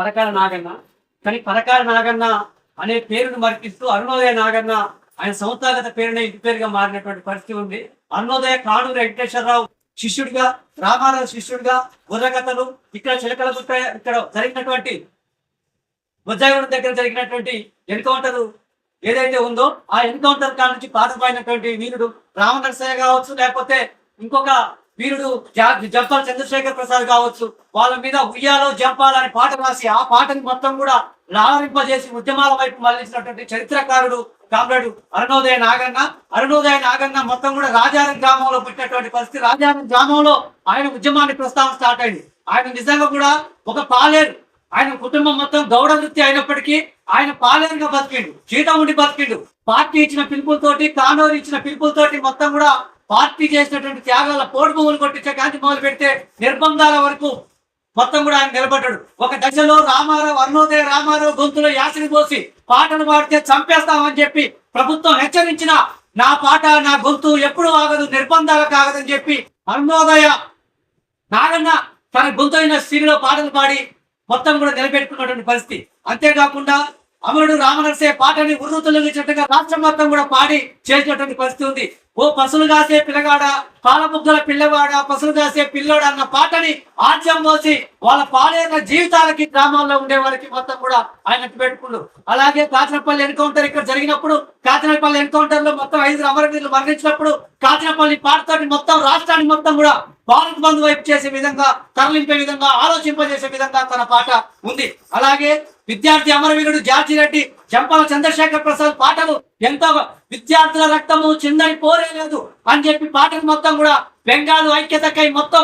పరకాల నాగన్న. కానీ పరకాల నాగన్న అనే పేరును మరిపిస్తూ అరుణోదయ నాగన్న ఆయన సంస్థాగత పేరునే ఇంటి పేరుగా మారినటువంటి పరిస్థితి ఉంది. అరుణోదయ కాడూరు వెంకటేశ్వరరావు శిష్యుడిగా, రామారావు శిష్యుడిగా, బుర్రకథలు, ఇక్కడ చిలకల గుట్ట ఇక్కడ జరిగినటువంటి బొజ్జాయిగూడెం దగ్గర జరిగినటువంటి ఎన్కౌంటర్ ఏదైతే ఉందో ఆ ఎన్కౌంటర్ కాడ నుంచి పాతపోయినటువంటి వీరుడు రామనరసయ్య కావచ్చు, లేకపోతే ఇంకొక వీరుడు జంపాల చంద్రశేఖర్ ప్రసాద్ కావచ్చు, వాళ్ళ మీద ఉయ్యాలో జంపాలని పాట రాసి ఆ పాటని మొత్తం కూడా లావరింపజేసి ఉద్యమాల వైపు మళ్లించినటువంటి చరిత్రకారుడు కామ్రేడు అరుణోదయ నాగన్న. అరుణోదయ నాగన్న మొత్తం కూడా రాజారం గ్రామంలో పుట్టినటువంటి పరిస్థితి. రాజారం గ్రామంలో ఆయన ఉద్యమాన్ని ప్రస్తావన స్టార్ట్ అయింది. ఆయన నిజంగా కూడా ఒక పాలేరు, ఆయన కుటుంబం మొత్తం గౌడ వృత్తి అయినప్పటికీ ఆయన పాలేరుగా బతికిండు, జీతం ఉండి బతికిండు. పార్టీ ఇచ్చిన పిలుపులతోటి, కానూరు ఇచ్చిన పిలుపులతోటి మొత్తం కూడా పార్టీ చేసినటువంటి త్యాగాల పోటు భూములు కొట్టించే కాంతి మొదలు పెడితే నిర్బంధాల వరకు మొత్తం కూడా ఆయన నిలబడ్డాడు. ఒక దశలో రామారావు, అరుణోదయ రామారావు గొంతులో యాసిని పోసి పాటలు పాడితే చంపేస్తామని చెప్పి ప్రభుత్వం హెచ్చరించిన నా పాట నా గొంతు ఎప్పుడు ఆగదు, నిర్బంధాలకు ఆగదని చెప్పి అరుణోదయ నాగన్న తన గొంతైన స్థితిలో పాటలు పాడి మొత్తం కూడా నిలబెట్టుకున్నటువంటి పరిస్థితి. అంతేకాకుండా అమరుడు రామనరసయ్య పాటని ఉర్రుతులగినట్టుగా రాష్ట్రం మొత్తం కూడా పాడి చేసినటువంటి పరిస్థితి ఉంది. ఓ పసులు కాసే పిల్లగాడ, పాలముగ్గల పిల్లవాడ, పసులు కాసే పిల్లోడ అన్న పాటని ఆద్యం పోసి వాళ్ళ పాడేళ్ళ జీవితాలకి గ్రామాల్లో ఉండే వాళ్ళకి మొత్తం కూడా ఆయన పెట్టుకున్నారు. అలాగే కాచనపల్లి ఎన్కౌంటర్ ఇక్కడ జరిగినప్పుడు, కాచనపల్లి ఎన్కౌంటర్ లో మొత్తం 5 అమరవీరులు మరణించినప్పుడు కాచనపల్లి పాటతోటి మొత్తం రాష్ట్రాన్ని మొత్తం కూడా భారత్ బంధు వైపు చేసే విధంగా, తరలింపే విధంగా, ఆలోచింపజేసే విధంగా తన పాట ఉంది. అలాగే విద్యార్థి అమరవీరుడు జార్జి రెడ్డి, జంపాల చంద్రశేఖర్ ప్రసాద్ పాటలు ఎంతో విద్యార్థుల రక్తము చిందని పోరేలేదు అని చెప్పి పాటలు మొత్తం కూడా బెంగాలు ఐక్యతకై మొత్తం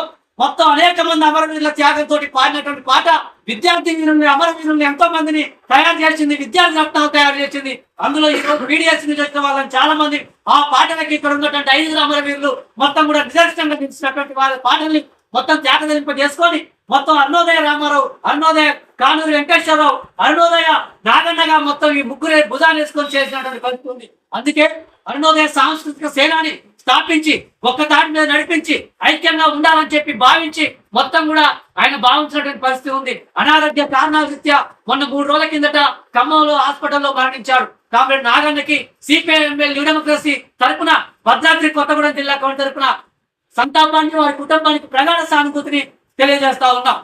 అనేక మంది అమరవీరుల త్యాగంతో పాడినటువంటి పాట విద్యార్థి వీరుల్ని, అమరవీరుల్ని ఎంతో మందిని తయారు చేసింది, విద్యార్థి రత్నాలు తయారు చేసింది. అందులో ఈ రోజు BDS నుంచి వచ్చిన వాళ్ళని చాలా మంది ఆ పాటలకి ఇక్కడ ఉన్నటువంటి 5 అమరవీరులు మొత్తం కూడా నిదర్శనంగా నిలిచినటువంటి వాళ్ళ పాటల్ని మొత్తం త్యాగదింప చేసుకొని మొత్తం అరుణోదయ రామారావు, అరుణోదయ కానూరు వెంకటేశ్వరరావు, అరుణోదయ నాగన్నగా మొత్తం ఈ ముగ్గురే భుజాన్ని వేసుకొని చేసినటువంటి పరిస్థితి ఉంది. అందుకే అరుణోదయ సాంస్కృతిక సేనాని స్థాపించి ఒక్క తాటి మీద నడిపించి ఐక్యంగా ఉండాలని చెప్పి భావించి మొత్తం కూడా ఆయన భావించినటువంటి పరిస్థితి ఉంది. అనారోగ్య కారణాల రీత్యా మొన్న 3 రోజుల కిందట ఖమ్మంలో హాస్పిటల్లో మరణించాడు. కాబట్టి నాగన్నకి CPI-ML న్యూ డెమోక్రసీ తరపున, భద్రాద్రి కొత్తగూడెం జిల్లా కౌంటర్ తరపున సంతాపాన్ని, వారి కుటుంబానికి ప్రగాఢ సానుభూతిని తెలియజేస్తా ఉన్నాం.